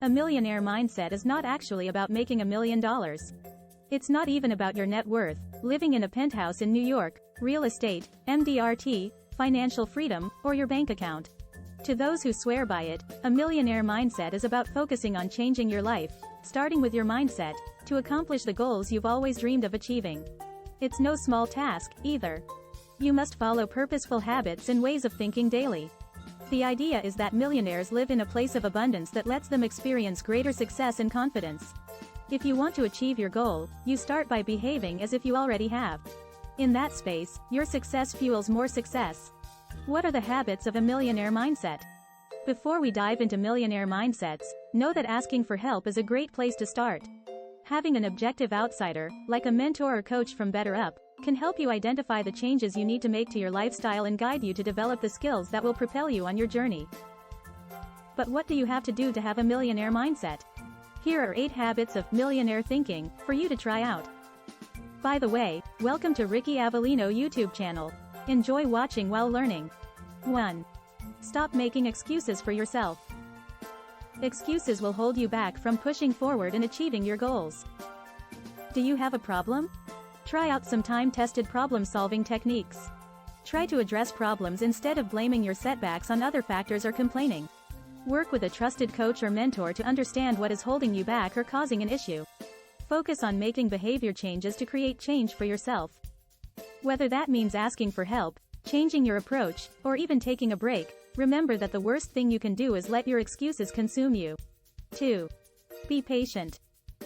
A millionaire mindset is not actually about making $1 million. It's not even about your net worth, living in a penthouse in New York, real estate, MDRT, financial freedom, or your bank account. To those who swear by it, a millionaire mindset is about focusing on changing your life, starting with your mindset, to accomplish the goals you've always dreamed of achieving. It's no small task, either. You must follow purposeful habits and ways of thinking daily. The idea is that millionaires live in a place of abundance that lets them experience greater success and confidence. If you want to achieve your goal, you start by behaving as if you already have. In that space, your success fuels more success. What are the habits of a millionaire mindset? Before we dive into millionaire mindsets, know that asking for help is a great place to start. Having an objective outsider, like a mentor or coach from Better Up, can help you identify the changes you need to make to your lifestyle and guide you to develop the skills that will propel you on your journey. But what do you have to do to have a millionaire mindset? Here are 8 habits of millionaire thinking for you to try out. By the way, welcome to Ricky Avelino YouTube channel. Enjoy watching while learning. 1. Stop making excuses for yourself. Excuses will hold you back from pushing forward and achieving your goals. Do you have a problem? Try out some time-tested problem-solving techniques. Try to address problems instead of blaming your setbacks on other factors or complaining. Work with a trusted coach or mentor to understand what is holding you back or causing an issue. Focus on making behavior changes to create change for yourself. Whether that means asking for help, changing your approach, or even taking a break, remember that the worst thing you can do is let your excuses consume you. 2. Be patient.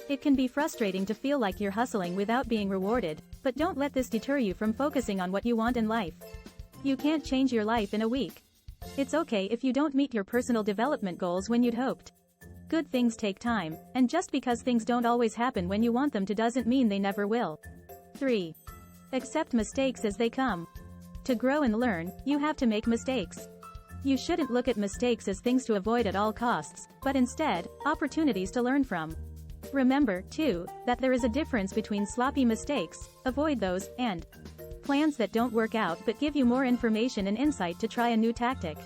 It can be frustrating to feel like you're hustling without being rewarded, but don't let this deter you from focusing on what you want in life. You can't change your life in a week. It's okay if you don't meet your personal development goals when you'd hoped. Good things take time, and just because things don't always happen when you want them to doesn't mean they never will. 3. Accept mistakes as they come. To grow and learn, you have to make mistakes. You shouldn't look at mistakes as things to avoid at all costs, but instead, opportunities to learn from. Remember, too, that there is a difference between sloppy mistakes, avoid those, and plans that don't work out but give you more information and insight to try a new tactic.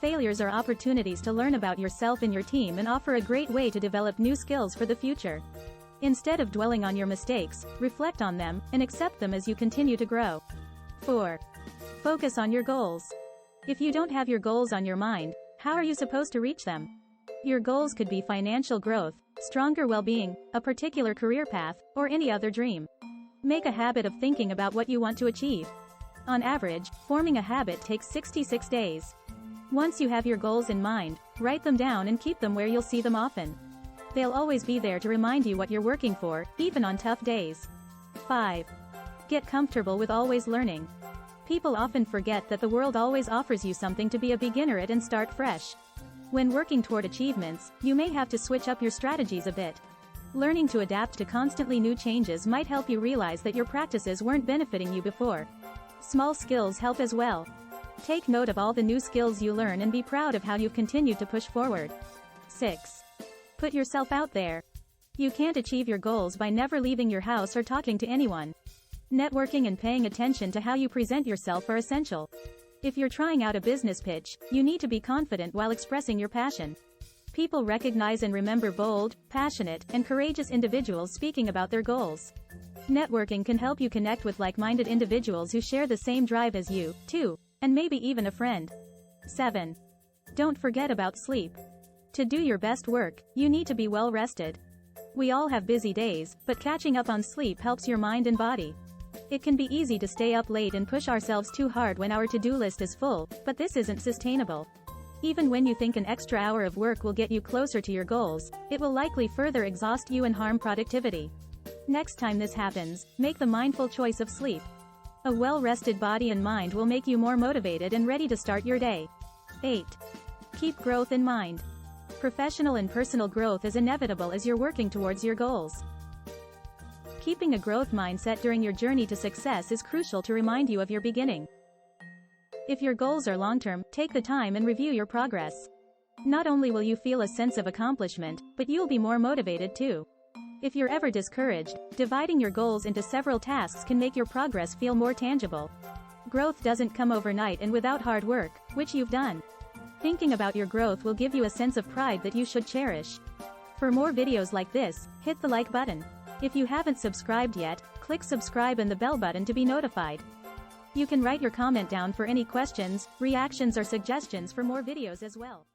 Failures are opportunities to learn about yourself and your team and offer a great way to develop new skills for the future. Instead of dwelling on your mistakes, reflect on them, and accept them as you continue to grow. 4. Focus on your goals. If you don't have your goals on your mind, how are you supposed to reach them? Your goals could be financial growth, stronger well-being, a particular career path, or any other dream. Make a habit of thinking about what you want to achieve. On average, forming a habit takes 66 days. Once you have your goals in mind, write them down and keep them where you'll see them often. They'll always be there to remind you what you're working for, even on tough days. 5. Get comfortable with always learning. People often forget that the world always offers you something to be a beginner at and start fresh. When working toward achievements, you may have to switch up your strategies a bit. Learning to adapt to constantly new changes might help you realize that your practices weren't benefiting you before. Small skills help as well. Take note of all the new skills you learn and be proud of how you've continued to push forward. 6. Put yourself out there. You can't achieve your goals by never leaving your house or talking to anyone. Networking and paying attention to how you present yourself are essential. If you're trying out a business pitch, you need to be confident while expressing your passion. People recognize and remember bold, passionate, and courageous individuals speaking about their goals. Networking can help you connect with like-minded individuals who share the same drive as you, too, and maybe even a friend. 7. Don't forget about sleep. To do your best work, you need to be well rested. We all have busy days, but catching up on sleep helps your mind and body. It can be easy to stay up late and push ourselves too hard when our to-do list is full, but this isn't sustainable. Even when you think an extra hour of work will get you closer to your goals, it will likely further exhaust you and harm productivity. Next time this happens, make the mindful choice of sleep. A well-rested body and mind will make you more motivated and ready to start your day. 8. Keep growth in mind. Professional and personal growth is inevitable as you're working towards your goals. Keeping a growth mindset during your journey to success is crucial to remind you of your beginning. If your goals are long-term, take the time and review your progress. Not only will you feel a sense of accomplishment, but you'll be more motivated too. If you're ever discouraged, dividing your goals into several tasks can make your progress feel more tangible. Growth doesn't come overnight and without hard work, which you've done. Thinking about your growth will give you a sense of pride that you should cherish. For more videos like this, hit the like button. If you haven't subscribed yet, click subscribe and the bell button to be notified. You can write your comment down for any questions, reactions or suggestions for more videos as well.